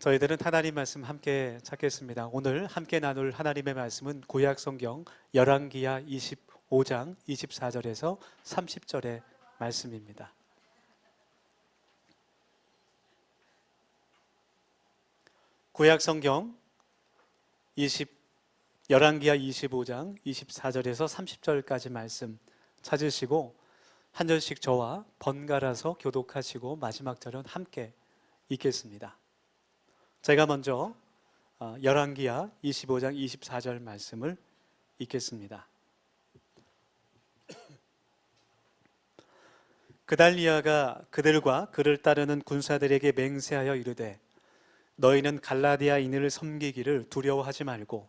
저희들은 하나님 말씀 함께 찾겠습니다. 오늘 함께 나눌 하나님의 말씀은 구약 성경 열왕기하 25장 24절에서 30절의 말씀입니다. 구약 성경 열왕기하 25장 24절에서 30절까지 말씀 찾으시고 한 절씩 저와 번갈아서 교독하시고 마지막 절은 함께 읽겠습니다. 제가 먼저 열왕기하 25장 24절 말씀을 읽겠습니다. 그달리아가 그들과 그를 따르는 군사들에게 맹세하여 이르되 너희는 갈라디아인을 섬기기를 두려워하지 말고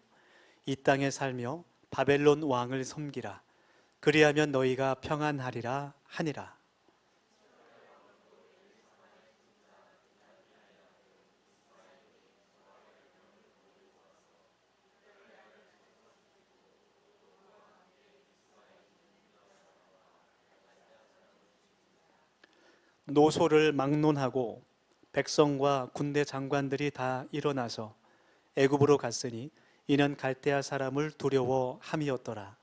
이 땅에 살며 바벨론 왕을 섬기라. 그리하면 너희가 평안하리라 하니라. 노소를 막론하고 백성과 군대 장관들이 다 일어나서 애굽으로 갔으니 이는 갈대아 사람을 두려워함이었더라.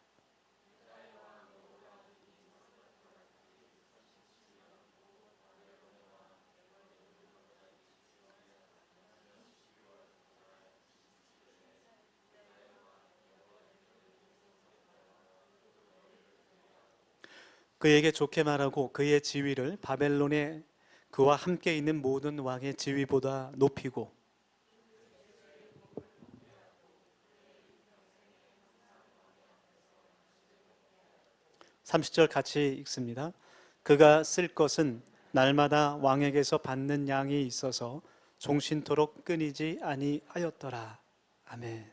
그에게 좋게 말하고 그의 지위를 바벨론에 그와 함께 있는 모든 왕의 지위보다 높이고 30절 같이 읽습니다. 그가 쓸 것은 날마다 왕에게서 받는 양이 있어서 종신토록 끊이지 아니하였더라. 아멘.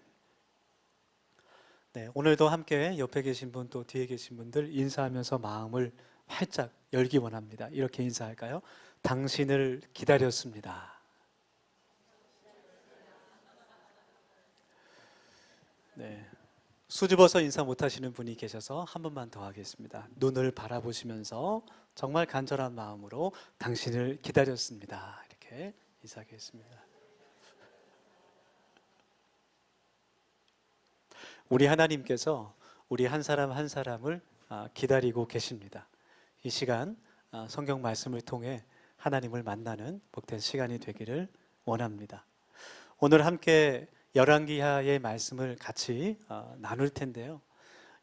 네, 오늘도 함께 옆에 계신 분 또 뒤에 계신 분들 인사하면서 마음을 활짝 열기 원합니다. 이렇게 인사할까요? 당신을 기다렸습니다. 네, 수줍어서 인사 못하시는 분이 계셔서 한 번만 더 하겠습니다. 눈을 바라보시면서 정말 간절한 마음으로 당신을 기다렸습니다. 이렇게 인사하겠습니다. 우리 하나님께서 우리 한 사람 한 사람을 기다리고 계십니다. 이 시간 성경 말씀을 통해 하나님을 만나는 복된 시간이 되기를 원합니다. 오늘 함께 열왕기하의 말씀을 같이 나눌 텐데요.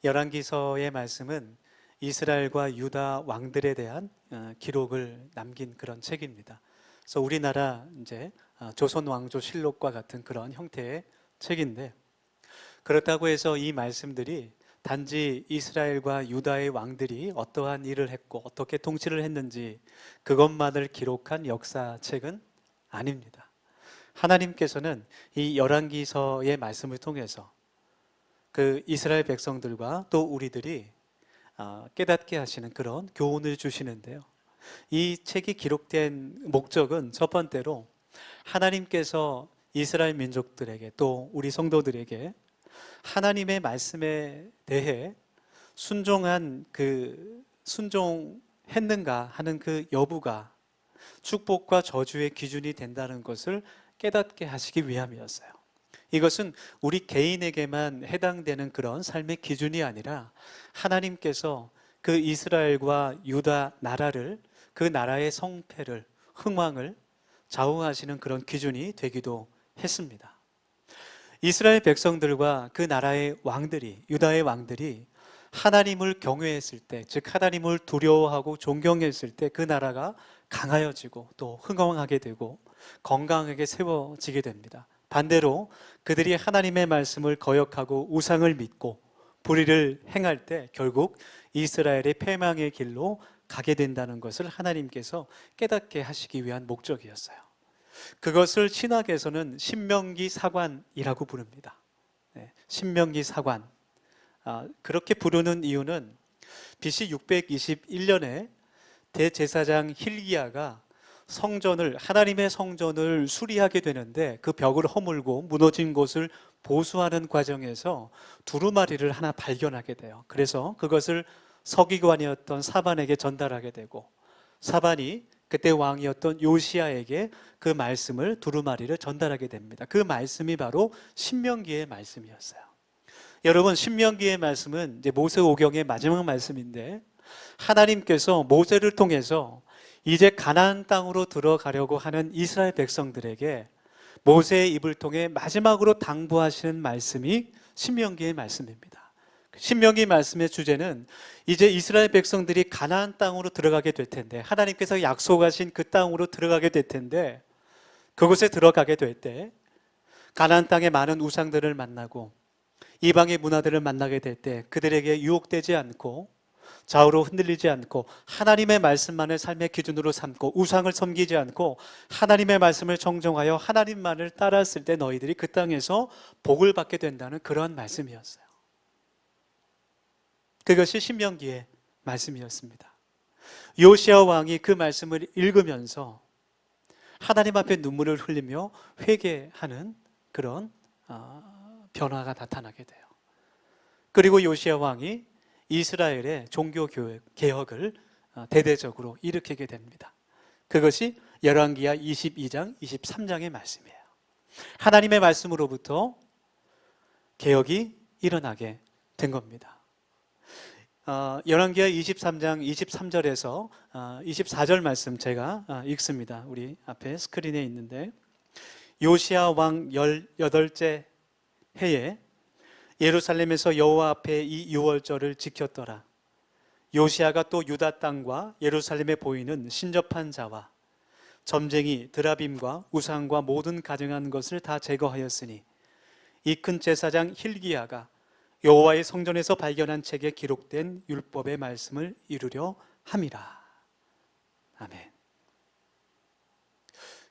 열왕기서의 말씀은 이스라엘과 유다 왕들에 대한 기록을 남긴 그런 책입니다. 그래서 우리나라 이제 조선 왕조 실록과 같은 그런 형태의 책인데, 그렇다고 해서 이 말씀들이 단지 이스라엘과 유다의 왕들이 어떠한 일을 했고 어떻게 통치를 했는지 그것만을 기록한 역사책은 아닙니다. 하나님께서는 이 열왕기서의 말씀을 통해서 그 이스라엘 백성들과 또 우리들이 깨닫게 하시는 그런 교훈을 주시는데요. 이 책이 기록된 목적은 첫 번째로 하나님께서 이스라엘 민족들에게 또 우리 성도들에게 하나님의 말씀에 대해 순종했는가 하는 그 여부가 축복과 저주의 기준이 된다는 것을 깨닫게 하시기 위함이었어요. 이것은 우리 개인에게만 해당되는 그런 삶의 기준이 아니라 하나님께서 그 이스라엘과 유다 나라를, 그 나라의 성패를, 흥왕을 좌우하시는 그런 기준이 되기도 했습니다. 이스라엘 백성들과 그 나라의 왕들이, 유다의 왕들이 하나님을 경외했을 때, 즉 하나님을 두려워하고 존경했을 때 그 나라가 강하여지고 또 흥왕하게 되고 건강하게 세워지게 됩니다. 반대로 그들이 하나님의 말씀을 거역하고 우상을 믿고 불의를 행할 때 결국 이스라엘의 패망의 길로 가게 된다는 것을 하나님께서 깨닫게 하시기 위한 목적이었어요. 그것을 신학에서는 신명기 사관이라고 부릅니다. 신명기 사관. 그렇게 부르는 이유는 BC 621년에 대제사장 힐기야가 하나님의 성전을 수리하게 되는데 그 벽을 허물고 무너진 곳을 보수하는 과정에서 두루마리를 하나 발견하게 돼요. 그래서 그것을 서기관이었던 사반에게 전달하게 되고 사반이 그때 왕이었던 요시야에게 그 말씀을 두루마리를 전달하게 됩니다. 그 말씀이 바로 신명기의 말씀이었어요. 여러분, 신명기의 말씀은 이제 모세오경의 마지막 말씀인데 하나님께서 모세를 통해서 이제 가나안 땅으로 들어가려고 하는 이스라엘 백성들에게 모세의 입을 통해 마지막으로 당부하시는 말씀이 신명기의 말씀입니다. 신명기 말씀의 주제는 이제 이스라엘 백성들이 가나안 땅으로 들어가게 될 텐데, 하나님께서 약속하신 그 땅으로 들어가게 될 텐데, 그곳에 들어가게 될 때 가나안 땅의 많은 우상들을 만나고 이방의 문화들을 만나게 될 때 그들에게 유혹되지 않고 좌우로 흔들리지 않고 하나님의 말씀만을 삶의 기준으로 삼고 우상을 섬기지 않고 하나님의 말씀을 정정하여 하나님만을 따랐을 때 너희들이 그 땅에서 복을 받게 된다는 그러한 말씀이었어요. 그것이 신명기의 말씀이었습니다. 요시야 왕이 그 말씀을 읽으면서 하나님 앞에 눈물을 흘리며 회개하는 그런 변화가 나타나게 돼요. 그리고 요시야 왕이 이스라엘의 종교 개혁을 대대적으로 일으키게 됩니다. 그것이 열왕기하 22장, 23장의 말씀이에요. 하나님의 말씀으로부터 개혁이 일어나게 된 겁니다. 열왕기하 23장 23절에서 24절 말씀 제가 읽습니다. 우리 앞에 스크린에 있는데, 요시야 왕 18째 해에 예루살렘에서 여호와 앞에 이 유월절을 지켰더라. 요시야가 또 유다 땅과 예루살렘에 보이는 신접한 자와 점쟁이 드라빔과 우상과 모든 가증한 것을 다 제거하였으니 이 큰 제사장 hil기야가 여호와의 성전에서 발견한 책에 기록된 율법의 말씀을 이루려 함이라. 아멘.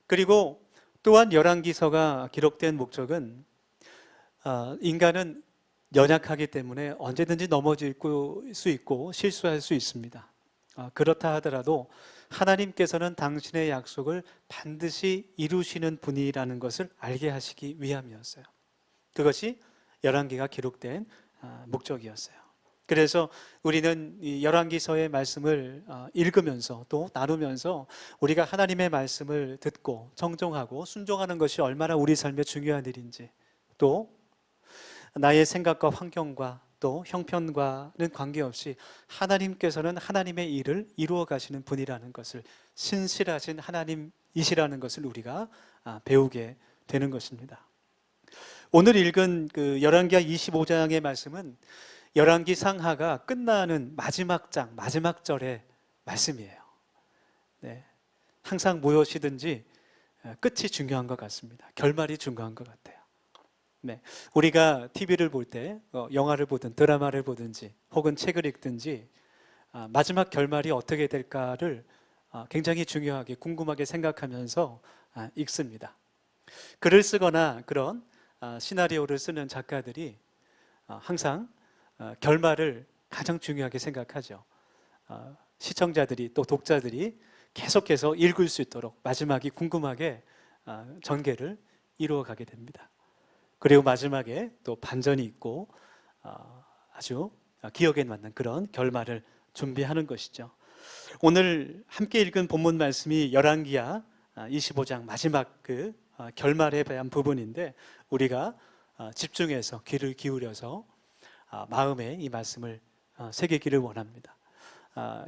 그리고 또한 열왕기서가 기록된 목적은 인간은 연약하기 때문에 언제든지 넘어질 수 있고 실수할 수 있습니다. 그렇다 하더라도 하나님께서는 당신의 약속을 반드시 이루시는 분이라는 것을 알게 하시기 위함이었어요. 그것이 열왕기가 기록된 목적이었어요. 그래서 우리는 이 열왕기서의 말씀을 읽으면서 또 나누면서 우리가 하나님의 말씀을 듣고 정정하고 순종하는 것이 얼마나 우리 삶에 중요한 일인지, 또 나의 생각과 환경과 또 형편과는 관계없이 하나님께서는 하나님의 일을 이루어 가시는 분이라는 것을, 신실하신 하나님이시라는 것을 우리가 배우게 되는 것입니다. 오늘 읽은 그 열왕기하 25장의 말씀은 열왕기 상하가 끝나는 마지막 장, 마지막 절의 말씀이에요. 네, 항상 무엇이든지 끝이 중요한 것 같습니다. 결말이 중요한 것 같아요. 네, 우리가 TV를 볼 때 영화를 보든 드라마를 보든지 혹은 책을 읽든지 마지막 결말이 어떻게 될까를 굉장히 중요하게 궁금하게 생각하면서 읽습니다. 글을 쓰거나 그런 시나리오를 쓰는 작가들이 항상 결말을 가장 중요하게 생각하죠. 시청자들이 또 독자들이 계속해서 읽을 수 있도록 마지막이 궁금하게 전개를 이루어 가게 됩니다. 그리고 마지막에 또 반전이 있고 아주 기억에 맞는 그런 결말을 준비하는 것이죠. 오늘 함께 읽은 본문 말씀이 열왕기하 25장 마지막 그 결말에 대한 부분인데, 우리가 집중해서 귀를 기울여서 마음에 이 말씀을 새기기를 원합니다.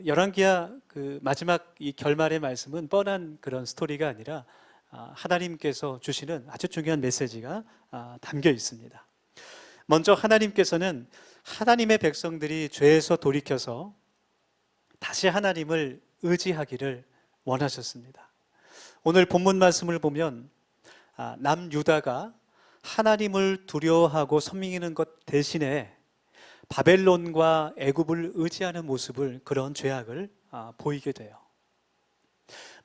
열왕기하 그 마지막 이 결말의 말씀은 뻔한 그런 스토리가 아니라 하나님께서 주시는 아주 중요한 메시지가 담겨 있습니다. 먼저 하나님께서는 하나님의 백성들이 죄에서 돌이켜서 다시 하나님을 의지하기를 원하셨습니다. 오늘 본문 말씀을 보면 남유다가 하나님을 두려워하고 섬기는 것 대신에 바벨론과 애굽을 의지하는 모습을, 그런 죄악을 보이게 돼요.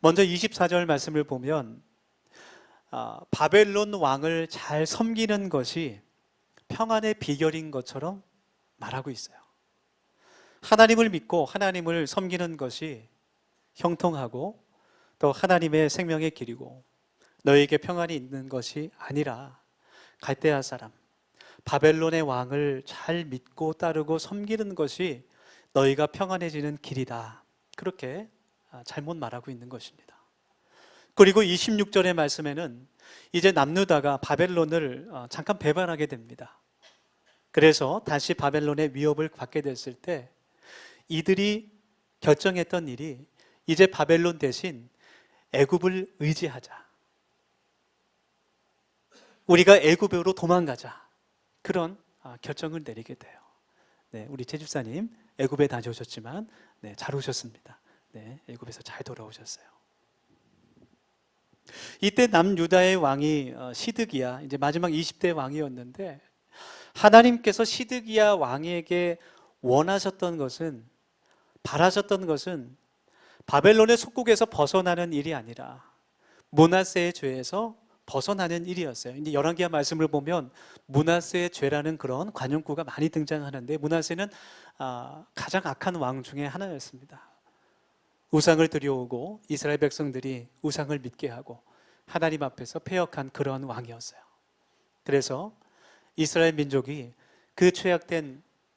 먼저 24절 말씀을 보면 바벨론 왕을 잘 섬기는 것이 평안의 비결인 것처럼 말하고 있어요. 하나님을 믿고 하나님을 섬기는 것이 형통하고 또 하나님의 생명의 길이고 너에게 평안이 있는 것이 아니라 갈대아 사람 바벨론의 왕을 잘 믿고 따르고 섬기는 것이 너희가 평안해지는 길이다, 그렇게 잘못 말하고 있는 것입니다. 그리고 26절의 말씀에는 이제 남유다가 바벨론을 잠깐 배반하게 됩니다. 그래서 다시 바벨론의 위협을 받게 됐을 때 이들이 결정했던 일이 이제 바벨론 대신 애굽을 의지하자. 우리가 애굽으로 도망가자. 그런 결정을 내리게 돼요. 네, 우리 최 집사님 애굽에 다녀오셨지만 네, 잘 오셨습니다. 네, 애굽에서 잘 돌아오셨어요. 이때 남유다의 왕이 시드기야, 이제 마지막 20대 왕이었는데 하나님께서 시드기야 왕에게 원하셨던 것은, 바라셨던 것은 바벨론의 속국에서 벗어나는 일이 아니라 므낫세의 죄에서 벗어나는 일이었어요. 이제 열왕기하 말씀을 보면 므낫세의 죄라는 그런 관용구가 많이 등장하는데 므낫세는 가장 악한 왕 중에 하나였습니다. 우상을 들여오고 이스라엘 백성들이 우상을 믿게 하고 하나님 앞에서 패역한 그런 왕이었어요. 그래서 이스라엘 민족이 그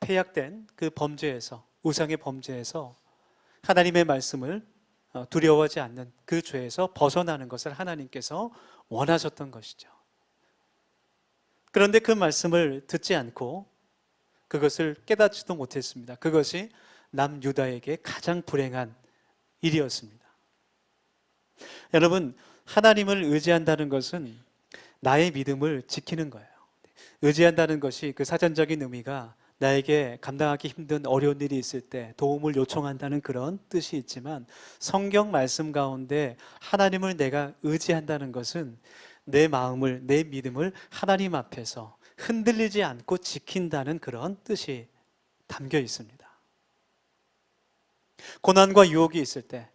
패약된 그 범죄에서, 우상의 범죄에서 하나님의 말씀을 두려워하지 않는 그 죄에서 벗어나는 것을 하나님께서 원하셨던 것이죠. 그런데 그 말씀을 듣지 않고 그것을 깨닫지도 못했습니다. 그것이 남유다에게 가장 불행한 일이었습니다. 여러분, 하나님을 의지한다는 것은 나의 믿음을 지키는 거예요. 의지한다는 것이 그 사전적인 의미가 나에게 감당하기 힘든 어려운 일이 있을 때 도움을 요청한다는 그런 뜻이 있지만, 성경 말씀 가운데 하나님을 내가 의지한다는 것은 내 마음을, 내 믿음을 하나님 앞에서 흔들리지 않고 지킨다는 그런 뜻이 담겨 있습니다. 고난과 유혹이 있을 때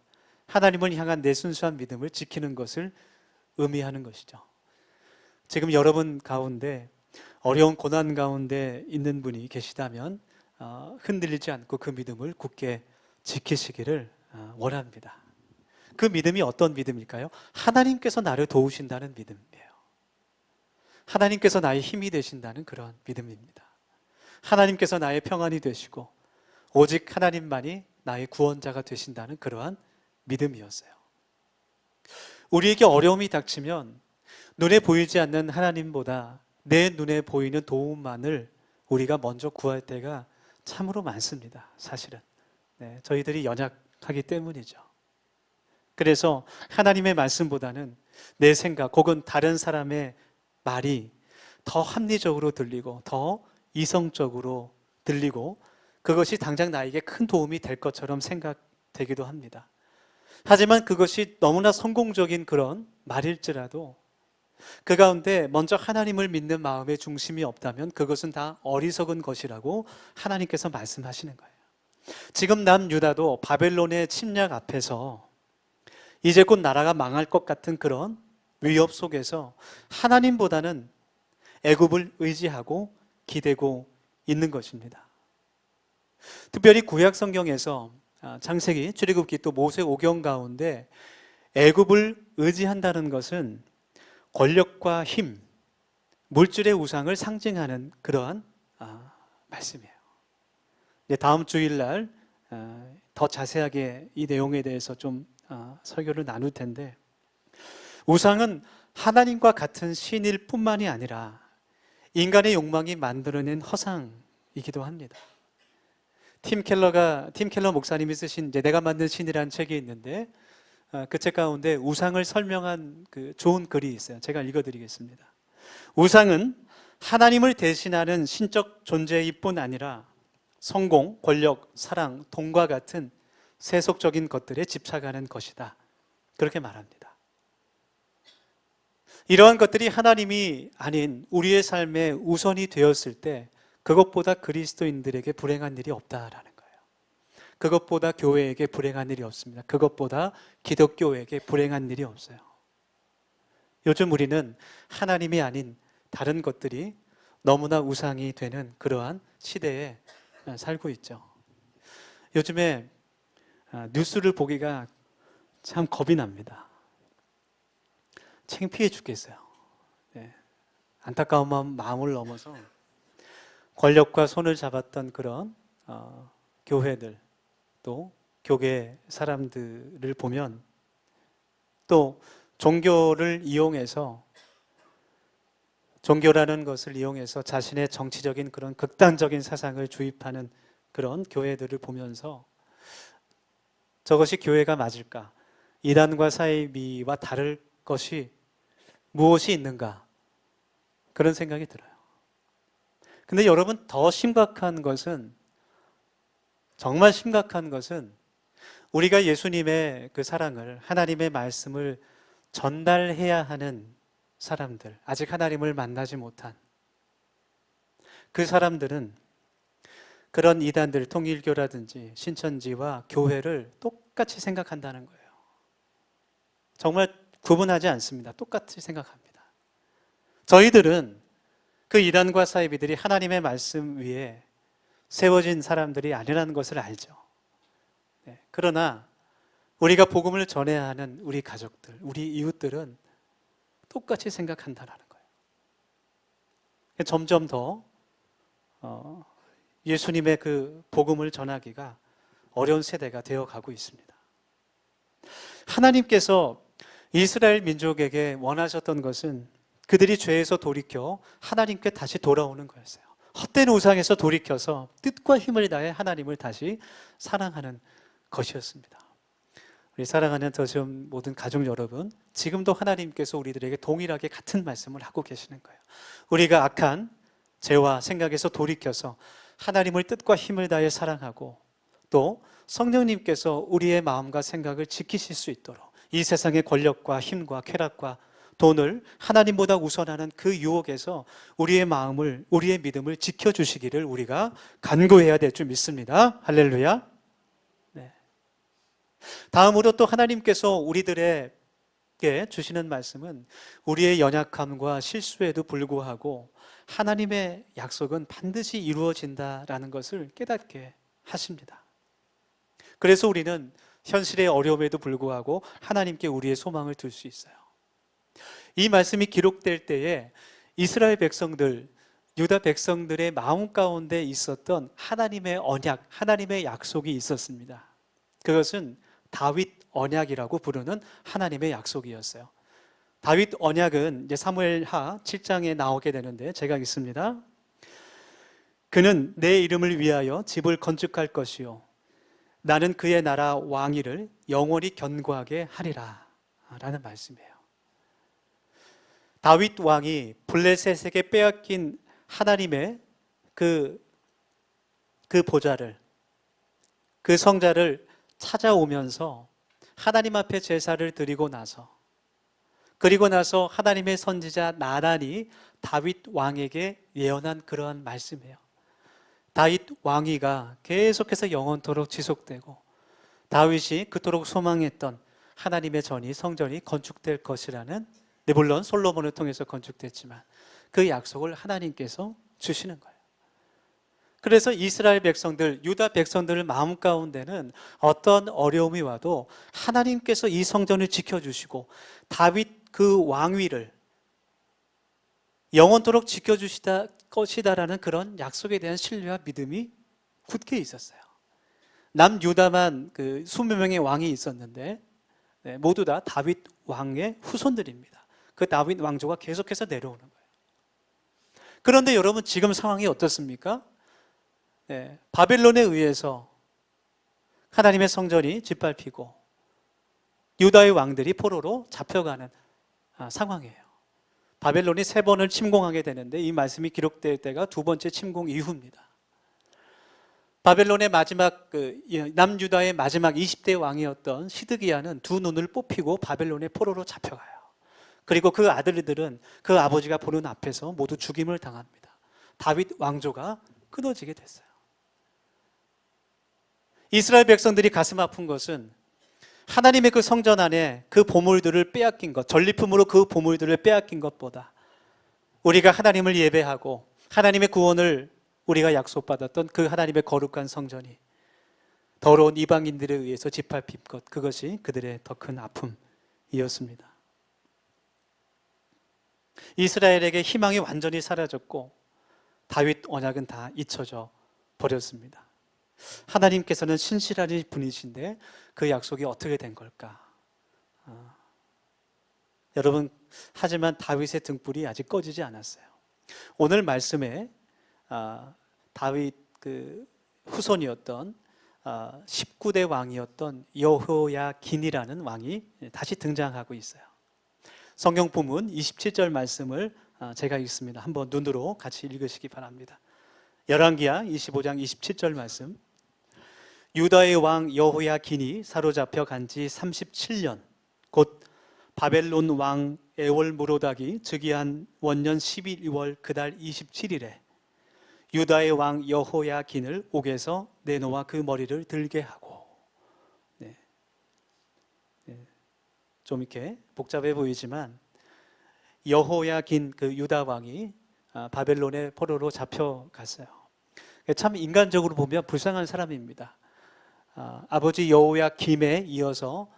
하나님을 향한 내 순수한 믿음을 지키는 것을 의미하는 것이죠. 지금 여러분 가운데 어려운 고난 가운데 있는 분이 계시다면 흔들리지 않고 그 믿음을 굳게 지키시기를 원합니다. 그 믿음이 어떤 믿음일까요? 하나님께서 나를 도우신다는 믿음이에요. 하나님께서 나의 힘이 되신다는 그런 믿음입니다. 하나님께서 나의 평안이 되시고 오직 하나님만이 나의 구원자가 되신다는 그러한 믿음이었어요. 우리에게 어려움이 닥치면 눈에 보이지 않는 하나님보다 내 눈에 보이는 도움만을 우리가 먼저 구할 때가 참으로 많습니다. 사실은 저희들이 연약하기 때문이죠. 그래서 하나님의 말씀보다는 내 생각 혹은 다른 사람의 말이 더 합리적으로 들리고 더 이성적으로 들리고 그것이 당장 나에게 큰 도움이 될 것처럼 생각되기도 합니다. 하지만 그것이 너무나 성공적인 그런 말일지라도 그 가운데 먼저 하나님을 믿는 마음의 중심이 없다면 그것은 다 어리석은 것이라고 하나님께서 말씀하시는 거예요. 지금 남유다도 바벨론의 침략 앞에서 이제 곧 나라가 망할 것 같은 그런 위협 속에서 하나님보다는 애굽을 의지하고 기대고 있는 것입니다. 특별히 구약 성경에서 창세기, 출애굽기 또 모세오경 가운데 애굽을 의지한다는 것은 권력과 힘, 물질의 우상을 상징하는 그러한 말씀이에요. 다음 주일날 더 자세하게 이 내용에 대해서 좀 설교를 나눌 텐데, 우상은 하나님과 같은 신일 뿐만이 아니라 인간의 욕망이 만들어낸 허상이기도 합니다. 팀 켈러 목사님이 쓰신 내가 만든 신이라는 책이 있는데 그 책 가운데 우상을 설명한 그 좋은 글이 있어요. 제가 읽어드리겠습니다. 우상은 하나님을 대신하는 신적 존재일 뿐 아니라 성공, 권력, 사랑, 돈과 같은 세속적인 것들에 집착하는 것이다. 그렇게 말합니다. 이러한 것들이 하나님이 아닌 우리의 삶의 우선이 되었을 때 그것보다 그리스도인들에게 불행한 일이 없다라는 거예요. 그것보다 교회에게 불행한 일이 없습니다. 그것보다 기독교에게 불행한 일이 없어요. 요즘 우리는 하나님이 아닌 다른 것들이 너무나 우상이 되는 그러한 시대에 살고 있죠. 요즘에 뉴스를 보기가 참 겁이 납니다. 창피해 죽겠어요. 안타까운 마음을 넘어서 권력과 손을 잡았던 그런 교회들, 또 교계 사람들을 보면 또 종교를 이용해서 종교라는 것을 이용해서 자신의 정치적인 그런 극단적인 사상을 주입하는 그런 교회들을 보면서 저것이 교회가 맞을까? 이단과 사이비와 다를 것이 무엇이 있는가? 그런 생각이 들어요. 근데 여러분, 더 심각한 것은, 정말 심각한 것은 우리가 예수님의 그 사랑을, 하나님의 말씀을 전달해야 하는 사람들, 아직 하나님을 만나지 못한 그 사람들은 그런 이단들, 통일교라든지 신천지와 교회를 똑같이 생각한다는 거예요. 정말 구분하지 않습니다. 똑같이 생각합니다. 저희들은 그 이단과 사이비들이 하나님의 말씀 위에 세워진 사람들이 아니라는 것을 알죠. 그러나 우리가 복음을 전해야 하는 우리 가족들, 우리 이웃들은 똑같이 생각한다는 거예요. 점점 더 예수님의 그 복음을 전하기가 어려운 세대가 되어가고 있습니다. 하나님께서 이스라엘 민족에게 원하셨던 것은 그들이 죄에서 돌이켜 하나님께 다시 돌아오는 거였어요. 헛된 우상에서 돌이켜서 뜻과 힘을 다해 하나님을 다시 사랑하는 것이었습니다. 우리 사랑하는 더시온 모든 가족 여러분, 지금도 하나님께서 우리들에게 동일하게 같은 말씀을 하고 계시는 거예요. 우리가 악한 죄와 생각에서 돌이켜서 하나님을 뜻과 힘을 다해 사랑하고 또 성령님께서 우리의 마음과 생각을 지키실 수 있도록 이 세상의 권력과 힘과 쾌락과 돈을 하나님보다 우선하는 그 유혹에서 우리의 마음을, 우리의 믿음을 지켜주시기를 우리가 간구해야 될 줄 믿습니다. 할렐루야. 네. 다음으로 또 하나님께서 우리들에게 주시는 말씀은 우리의 연약함과 실수에도 불구하고 하나님의 약속은 반드시 이루어진다라는 것을 깨닫게 하십니다. 그래서 우리는 현실의 어려움에도 불구하고 하나님께 우리의 소망을 둘 수 있어요. 이 말씀이 기록될 때에 이스라엘 백성들, 유다 백성들의 마음 가운데 있었던 하나님의 언약, 하나님의 약속이 있었습니다. 그것은 다윗 언약이라고 부르는 하나님의 약속이었어요. 다윗 언약은 이제 사무엘하 7장에 나오게 되는데 제가 읽습니다. 그는 내 이름을 위하여 집을 건축할 것이요 나는 그의 나라 왕위를 영원히 견고하게 하리라 라는 말씀이에요. 다윗 왕이 블레셋에게 빼앗긴 하나님의 그 보좌를, 그 성자를 찾아오면서 하나님 앞에 제사를 드리고 나서, 그리고 나서 하나님의 선지자 나단이 다윗 왕에게 예언한 그러한 말씀이에요. 다윗 왕위가 계속해서 영원토록 지속되고 다윗이 그토록 소망했던 하나님의 전이, 성전이 건축될 것이라는, 물론 솔로몬을 통해서 건축됐지만 그 약속을 하나님께서 주시는 거예요. 그래서 이스라엘 백성들, 유다 백성들 마음 가운데는 어떤 어려움이 와도 하나님께서 이 성전을 지켜주시고 다윗 그 왕위를 영원토록 지켜주시다 것이다라는 그런 약속에 대한 신뢰와 믿음이 굳게 있었어요. 남유다만 그 20명의 왕이 있었는데 모두 다 다윗 왕의 후손들입니다. 그 다윗 왕조가 계속해서 내려오는 거예요. 그런데 여러분, 지금 상황이 어떻습니까? 바벨론에 의해서 하나님의 성전이 짓밟히고 유다의 왕들이 포로로 잡혀가는 상황이에요. 바벨론이 3번을 침공하게 되는데 이 말씀이 기록될 때가 2번째 침공 이후입니다. 바벨론의 마지막 남유다의 마지막 20대 왕이었던 시드기야는 2눈을 뽑히고 바벨론의 포로로 잡혀가요. 그리고 그 아들들은 그 아버지가 보는 앞에서 모두 죽임을 당합니다. 다윗 왕조가 끊어지게 됐어요. 이스라엘 백성들이 가슴 아픈 것은 하나님의 그 성전 안에 그 보물들을 빼앗긴 것, 전리품으로 그 보물들을 빼앗긴 것보다 우리가 하나님을 예배하고 하나님의 구원을 우리가 약속받았던 그 하나님의 거룩한 성전이 더러운 이방인들에 의해서 짓밟힌 것, 그것이 그들의 더 큰 아픔이었습니다. 이스라엘에게 희망이 완전히 사라졌고 다윗 언약은 다 잊혀져 버렸습니다. 하나님께서는 신실하신 분이신데 그 약속이 어떻게 된 걸까? 여러분, 하지만 다윗의 등불이 아직 꺼지지 않았어요. 오늘 말씀에 다윗 그 후손이었던 19대 왕이었던 여호야긴이라는 왕이 다시 등장하고 있어요. 성경 본문 27절 말씀을 제가 읽습니다. 한번 눈으로 같이 읽으시기 바랍니다. 열왕기하 25장 27절 말씀. 유다의 왕 여호야긴이 사로잡혀 간 지 37년, 곧 바벨론 왕 에월무로닥이 즉위한 원년 12월 그달 27일에 유다의 왕 여호야긴을 옥에서 내놓아 그 머리를 들게 하고. 좀 이렇게 복잡해 보이지만 여호야긴 그 유다 왕이 바벨론의 포로로 잡혀갔어요. 참 인간적으로 보면 불쌍한 사람입니다. 아버지 여호야김에 이어서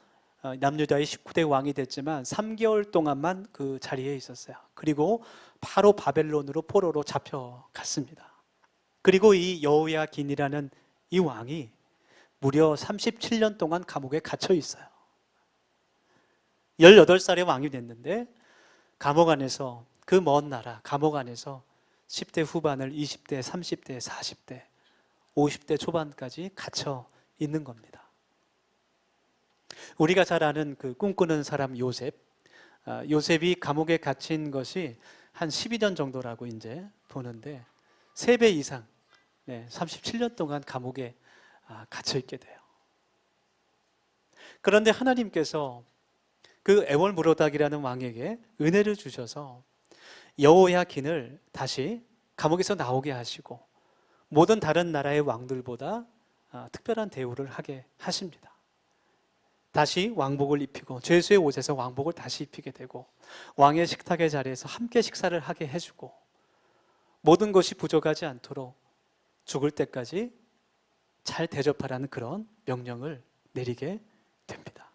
남유다의 19대 왕이 됐지만 3개월 동안만 그 자리에 있었어요. 그리고 바로 바벨론으로 포로로 잡혀갔습니다. 그리고 이 여호야긴이라는 이 왕이 무려 37년 동안 감옥에 갇혀 있어요. 18살에 왕이 됐는데 감옥 안에서, 그 먼 나라 감옥 안에서 10대 후반을 20대, 30대, 40대, 50대 초반까지 갇혀 있는 겁니다. 우리가 잘 아는 그 꿈꾸는 사람 요셉, 요셉이 감옥에 갇힌 것이 한 12년 정도라고 이제 보는데 3배 이상, 37년 동안 감옥에 갇혀 있게 돼요. 그런데 하나님께서 그 에월무로닥이라는 왕에게 은혜를 주셔서 여호야긴을 다시 감옥에서 나오게 하시고 모든 다른 나라의 왕들보다 특별한 대우를 하게 하십니다. 다시 왕복을 입히고 죄수의 옷에서 왕복을 다시 입히게 되고 왕의 식탁의 자리에서 함께 식사를 하게 해주고 모든 것이 부족하지 않도록 죽을 때까지 잘 대접하라는 그런 명령을 내리게 됩니다.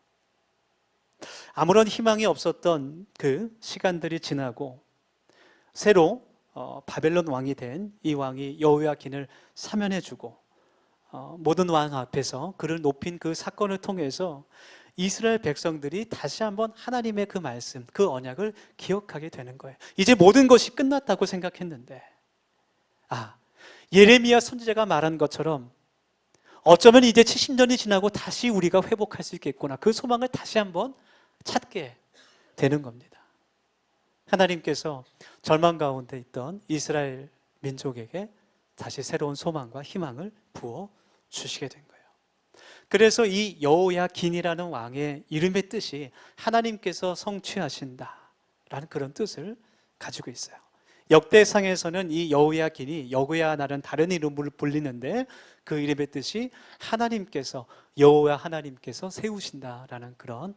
아무런 희망이 없었던 그 시간들이 지나고 새로 바벨론 왕이 된 이 왕이 여호야긴을 사면해주고 모든 왕 앞에서 그를 높인 그 사건을 통해서 이스라엘 백성들이 다시 한번 하나님의 그 말씀, 그 언약을 기억하게 되는 거예요. 이제 모든 것이 끝났다고 생각했는데 예레미야 선지자가 말한 것처럼 어쩌면 이제 70년이 지나고 다시 우리가 회복할 수 있겠구나, 그 소망을 다시 한번 찾게 되는 겁니다. 하나님께서 절망 가운데 있던 이스라엘 민족에게 다시 새로운 소망과 희망을 부어 주시게 된 거예요. 그래서 이 여호야긴이라는 왕의 이름의 뜻이 하나님께서 성취하신다라는 그런 뜻을 가지고 있어요. 역대상에서는 이 여호야긴이 여호야나라는 다른 이름으로 불리는데 그 이름의 뜻이 하나님께서, 여호와 하나님께서 세우신다라는 그런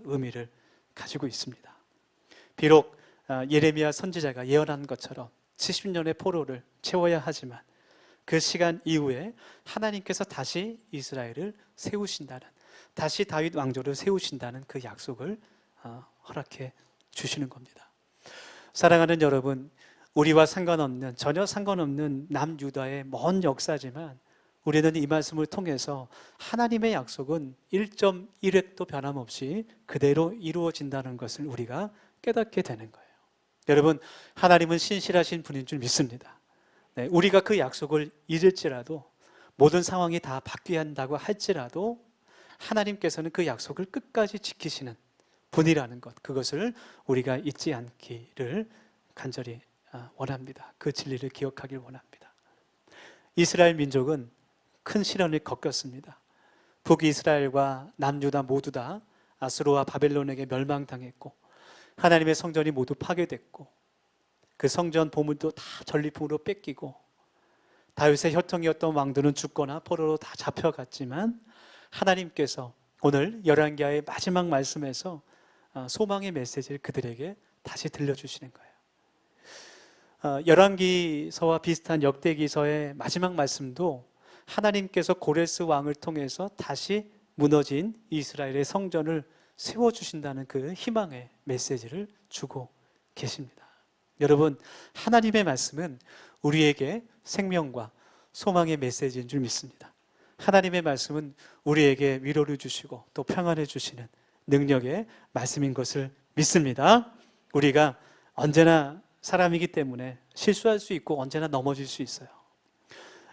의미를 가지고 있습니다. 비록 예레미야 선지자가 예언한 것처럼 70년의 포로를 채워야 하지만 그 시간 이후에 하나님께서 다시 이스라엘을 세우신다는, 다시 다윗 왕조를 세우신다는 그 약속을 허락해 주시는 겁니다. 사랑하는 여러분, 우리와 상관없는, 전혀 상관없는 남유다의 먼 역사지만 우리는 이 말씀을 통해서 하나님의 약속은 1.1획도 변함없이 그대로 이루어진다는 것을 우리가 깨닫게 되는 거예요. 여러분, 하나님은 신실하신 분인 줄 믿습니다. 우리가 그 약속을 잊을지라도, 모든 상황이 다 바뀌한다고 할지라도 하나님께서는 그 약속을 끝까지 지키시는 분이라는 것, 그것을 우리가 잊지 않기를 간절히 원합니다. 그 진리를 기억하길 원합니다. 이스라엘 민족은 큰 시련을 겪었습니다. 북이스라엘과 남유다 모두 다 아수르와 바벨론에게 멸망당했고 하나님의 성전이 모두 파괴됐고 그 성전 보물도 다 전리품으로 뺏기고 다윗의 혈통이었던 왕들은 죽거나 포로로 다 잡혀갔지만 하나님께서 오늘 열왕기하의 마지막 말씀에서 소망의 메시지를 그들에게 다시 들려주시는 거예요. 열왕기서와 비슷한 역대기서의 마지막 말씀도 하나님께서 고레스 왕을 통해서 다시 무너진 이스라엘의 성전을 세워주신다는 그 희망의 메시지를 주고 계십니다. 여러분, 하나님의 말씀은 우리에게 생명과 소망의 메시지인 줄 믿습니다. 하나님의 말씀은 우리에게 위로를 주시고 또 평안을 주시는 능력의 말씀인 것을 믿습니다. 우리가 언제나 사람이기 때문에 실수할 수 있고 언제나 넘어질 수 있어요.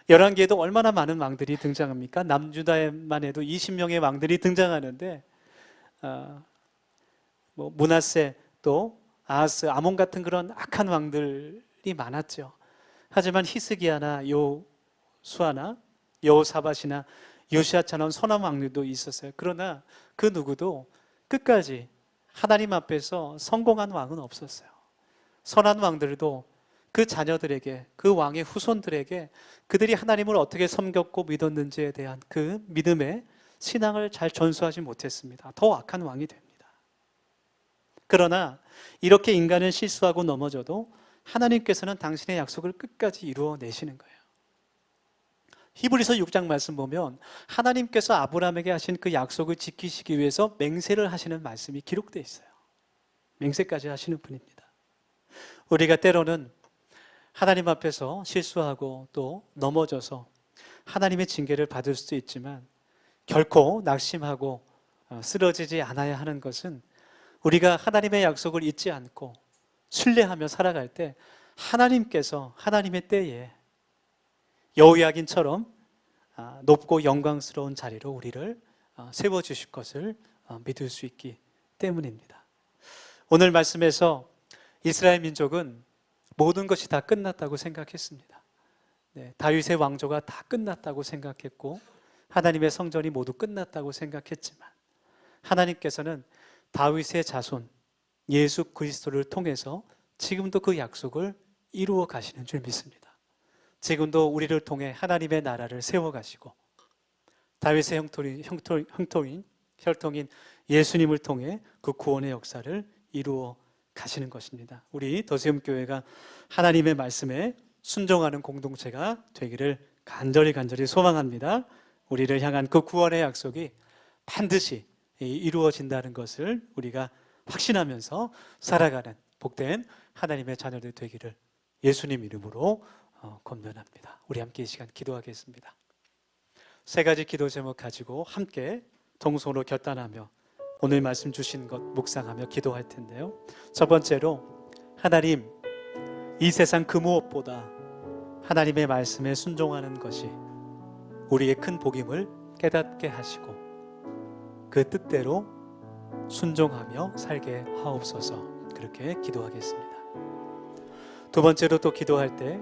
열왕기에도 얼마나 많은 왕들이 등장합니까? 남유다에만 해도 20명의 왕들이 등장하는데 므낫세 또 아하스, 아몬 같은 그런 악한 왕들이 많았죠. 하지만 히스기야나 요수아나 여호사밧이나 요시아처럼 선한 왕들도 있었어요. 그러나 그 누구도 끝까지 하나님 앞에서 성공한 왕은 없었어요. 선한 왕들도 그 자녀들에게, 그 왕의 후손들에게 그들이 하나님을 어떻게 섬겼고 믿었는지에 대한 그 믿음의 신앙을 잘 전수하지 못했습니다. 더 악한 왕이 됩니다. 그러나 이렇게 인간은 실수하고 넘어져도 하나님께서는 당신의 약속을 끝까지 이루어내시는 거예요. 히브리서 6장 말씀 보면 하나님께서 아브라함에게 하신 그 약속을 지키시기 위해서 맹세를 하시는 말씀이 기록되어 있어요. 맹세까지 하시는 분입니다. 우리가 때로는 하나님 앞에서 실수하고 또 넘어져서 하나님의 징계를 받을 수도 있지만 결코 낙심하고 쓰러지지 않아야 하는 것은 우리가 하나님의 약속을 잊지 않고 신뢰하며 살아갈 때 하나님께서 하나님의 때에 여호야긴처럼 높고 영광스러운 자리로 우리를 세워주실 것을 믿을 수 있기 때문입니다. 오늘 말씀에서 이스라엘 민족은 모든 것이 다 끝났다고 생각했습니다. 다윗의 왕조가 다 끝났다고 생각했고 하나님의 성전이 모두 끝났다고 생각했지만 하나님께서는 다윗의 자손 예수 그리스도를 통해서 지금도 그 약속을 이루어 가시는 줄 믿습니다. 지금도 우리를 통해 하나님의 나라를 세워가시고 다윗의 혈통인 예수님을 통해 그 구원의 역사를 이루어 가시는 것입니다. 우리 더세움교회가 하나님의 말씀에 순종하는 공동체가 되기를 간절히 소망합니다. 우리를 향한 그 구원의 약속이 반드시 이루어진다는 것을 우리가 확신하면서 살아가는 복된 하나님의 자녀들 되기를 예수님 이름으로 권면합니다. 우리 함께 이 시간 기도하겠습니다. 세 가지 기도 제목 가지고 함께 동성으로 결단하며 오늘 말씀 주신 것 묵상하며 기도할 텐데요. 첫 번째로 하나님, 이 세상 그 무엇보다 하나님의 말씀에 순종하는 것이 우리의 큰 복임을 깨닫게 하시고 그 뜻대로 순종하며 살게 하옵소서. 그렇게 기도하겠습니다. 두 번째로 또 기도할 때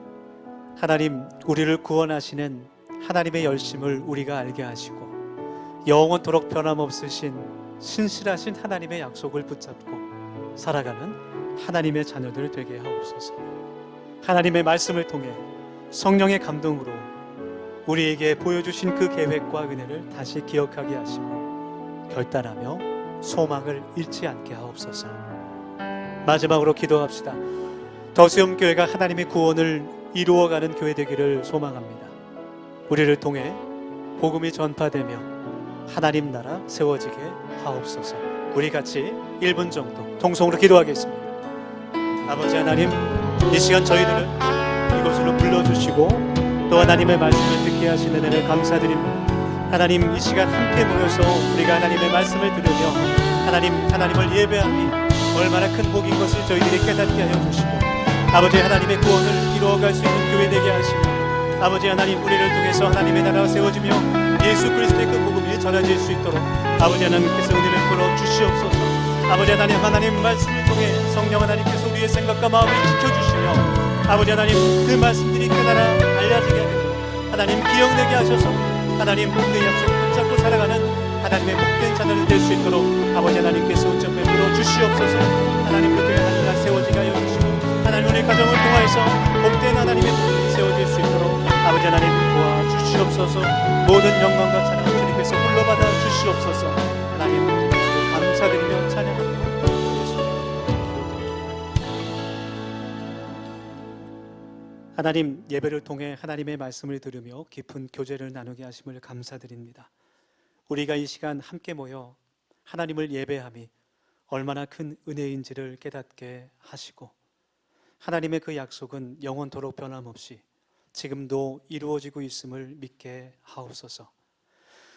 하나님, 우리를 구원하시는 하나님의 열심을 우리가 알게 하시고 영원토록 변함없으신 신실하신 하나님의 약속을 붙잡고 살아가는 하나님의 자녀들 되게 하옵소서. 하나님의 말씀을 통해 성령의 감동으로 우리에게 보여주신 그 계획과 은혜를 다시 기억하게 하시고 결단하며 소망을 잃지 않게 하옵소서. 마지막으로 기도합시다. 더수염교회가 하나님의 구원을 이루어가는 교회 되기를 소망합니다. 우리를 통해 복음이 전파되며 하나님 나라 세워지게 하옵소서. 우리 같이 1분 정도 통성으로 기도하겠습니다. 아버지 하나님, 이 시간 저희들을 이곳으로 불러주시고 또 하나님의 말씀을 듣게 하시는 은혜를 감사드립니다. 하나님, 이 시간 함께 모여서 우리가 하나님의 말씀을 들으며 하나님을 예배함이 얼마나 큰 복인 것을 저희들이 깨닫게 하여 주시고 아버지 하나님의 구원을 이루어갈 수 있는 교회 되게 하시고 아버지 하나님, 우리를 통해서 하나님의 나라가 세워지며 예수 그리스도의 그 복음이 전해질 수 있도록 아버지 하나님께서 은혜를 풀어 주시옵소서. 아버지 하나님, 하나님 말씀을 통해 성령 하나님께서 우리의 생각과 마음을 지켜주시며 아버지 하나님, 그 말씀들이 깨달아 알려지게 하고 하나님 기억내게 하셔서 하나님 그 약속을 붙잡고 살아가는 하나님의 복된 자녀를 될 수 있도록 아버지 하나님께서 은총을 베풀어 주시옵소서. 하나님 그때 하나님과 세워지게 하여 주시고 하나님 우리 가정을 통하여서 복된 하나님의 복음이 세워질 수 있도록 아버지 하나님 도와주시옵소서. 모든 영광과 찬양 주님께서 물러받아 주시옵소서. 하나님 감사드리며 찬양합니다. 하나님, 예배를 통해 하나님의 말씀을 들으며 깊은 교제를 나누게 하심을 감사드립니다. 우리가 이 시간 함께 모여 하나님을 예배함이 얼마나 큰 은혜인지를 깨닫게 하시고 하나님의 그 약속은 영원토록 변함없이 지금도 이루어지고 있음을 믿게 하옵소서.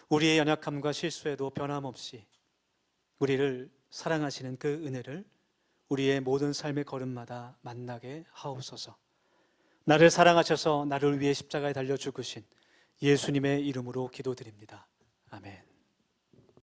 우리의 연약함과 실수에도 변함없이 우리를 사랑하시는 그 은혜를 우리의 모든 삶의 걸음마다 만나게 하옵소서. 나를 사랑하셔서 나를 위해 십자가에 달려 죽으신 예수님의 이름으로 기도드립니다. 아멘.